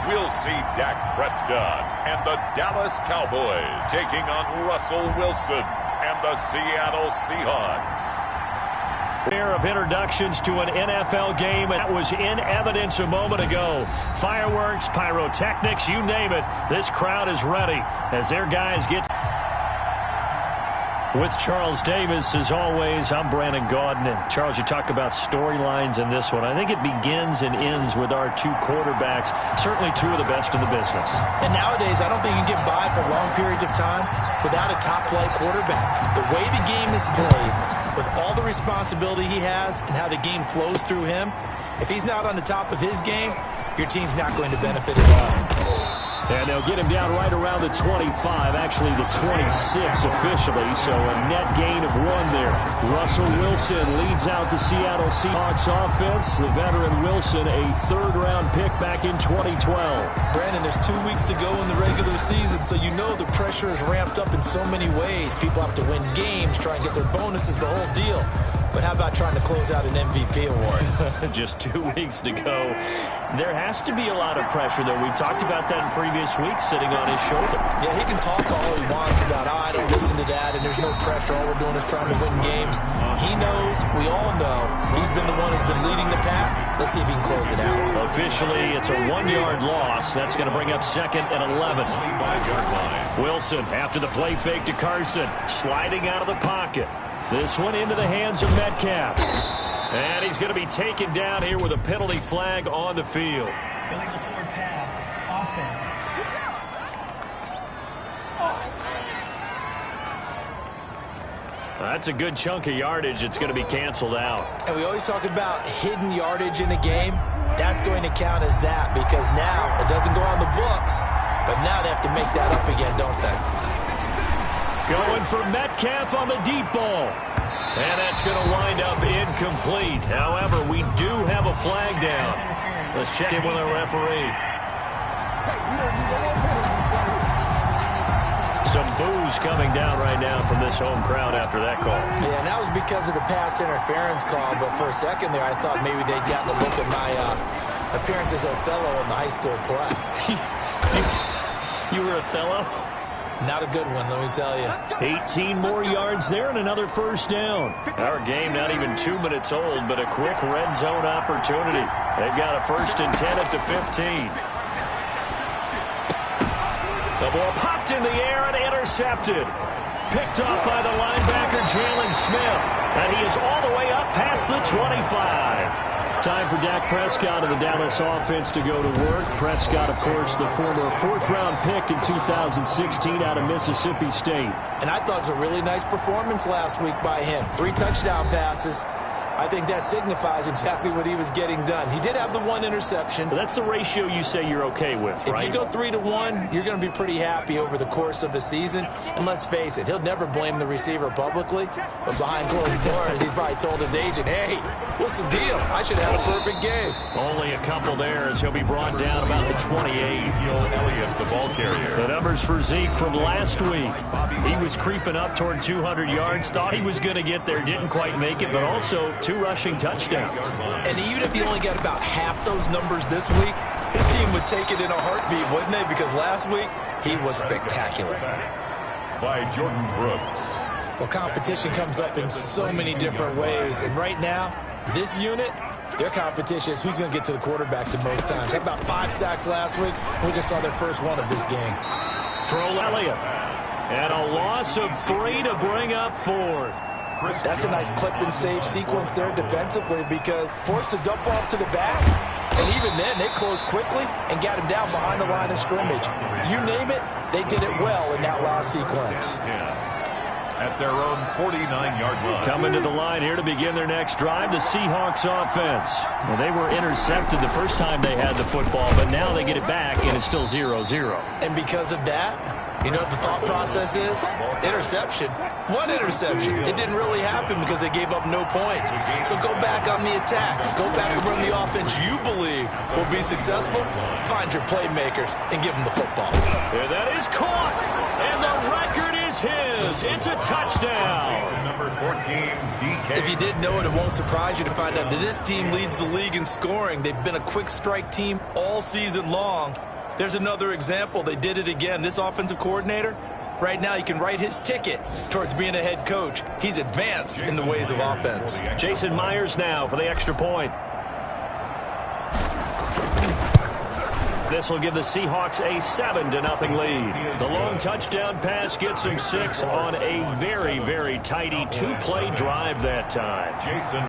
we'll see Dak Prescott and the Dallas Cowboys taking on Russell Wilson and the Seattle Seahawks. Pair of introductions to an NFL game, and that was in evidence a moment ago. Fireworks, pyrotechnics, you name it. This crowd is ready as their guys get. With Charles Davis, as always, I'm Brandon Gaudin. Charles, you talk about storylines in this one. I think it begins and ends with our two quarterbacks, certainly two of the best in the business. And nowadays, I don't think you can get by for long periods of time without a top-flight quarterback. The way the game is played, with all the responsibility he has and how the game flows through him, if he's not on the top of his game, your team's not going to benefit at all. And they'll get him down right around the 25, actually the 26 officially, so a net gain of 1 there. Russell Wilson leads out the Seattle Seahawks offense. The veteran Wilson, a third-round pick back in 2012. Brandon, there's 2 weeks to go in the regular season, so you know the pressure is ramped up in so many ways. People have to win games, try and get their bonuses, the whole deal. But how about trying to close out an MVP award? Just 2 weeks to go. There has to be a lot of pressure, though. We talked about that in previous weeks, sitting on his shoulder. Yeah, he can talk all he wants about, I don't listen to that, and there's no pressure. All we're doing is trying to win games. He knows, we all know, he's been the one who's been leading the pack. Let's see if he can close it out. Officially, it's a 1-yard loss. That's going to bring up 2nd and 11. Wilson, after the play fake to Carson, sliding out of the pocket. This one into the hands of Metcalf. And he's going to be taken down here with a penalty flag on the field. Illegal forward pass. Offense. That's a good chunk of yardage. It's going to be canceled out. And we always talk about hidden yardage in a game. That's going to count as that because now it doesn't go on the books, but now they have to make that up again, don't they? Going for Metcalf on the deep ball. And that's going to wind up incomplete. However, we do have a flag down. Let's check in with our referee. Some boos coming down right now from this home crowd after that call. Yeah, and that was because of the pass interference call. But for a second there, I thought maybe they'd gotten a look at my appearance as Othello in the high school play. You were Othello? Not a good one, let me tell you. 18 more yards there and another first down. Our game not even 2 minutes old, but a quick red zone opportunity. They've got a 1st and 10 at the 15. The ball popped in the air and intercepted. Picked off by the linebacker, Jalen Smith. And he is all the way up past the 25. Time for Dak Prescott of the Dallas offense to go to work. Prescott, of course, the former 4th-round pick in 2016 out of Mississippi State. And I thought it was a really nice performance last week by him. 3 touchdown passes. I think that signifies exactly what he was getting done. He did have the 1 interception. But that's the ratio you say you're okay with, right? If you go 3-1, you're going to be pretty happy over the course of the season. And let's face it, he'll never blame the receiver publicly. But behind closed doors, he probably told his agent, hey, what's the deal? I should have had a perfect game. Only a couple there as he'll be brought down about the 28. Elliott, the ball carrier. The numbers for Zeke from last week. He was creeping up toward 200 yards. Thought he was going to get there. Didn't quite make it, but also 2 rushing touchdowns. And even if he only got about half those numbers this week, his team would take it in a heartbeat, wouldn't they? Because last week, he was spectacular. By Jordan Brooks. Well, competition comes up in so many different ways. And right now, this unit, their competition is who's going to get to the quarterback the most times. They had about 5 sacks last week. We just saw their first one of this game. Throw Elliott. And a loss of 3 to bring up 4th. That's a nice clip and save sequence there defensively because forced to dump off to the back. And even then, they closed quickly and got him down behind the line of scrimmage. You name it, they did it well in that last sequence. At their own 49-yard line. Coming to the line here to begin their next drive, the Seahawks offense. Well, they were intercepted the first time they had the football, but now they get it back, and it's still 0-0. And because of that, you know what the thought process is? Interception. What interception? It didn't really happen because they gave up no points. So go back on the attack. Go back and run the offense you believe will be successful. Find your playmakers and give them the football. And that is caught. And the record is his. It's a touchdown. Number 14, DK. If you didn't know it, it won't surprise you to find out that this team leads the league in scoring. They've been a quick strike team all season long. There's another example. They did it again. This offensive coordinator, right now he can write his ticket towards being a head coach. He's advanced in the ways of offense. Jason Myers now for the extra point. This will give the Seahawks a 7-0 lead. The long touchdown pass gets them 6 on a very, very tidy two-play drive that time.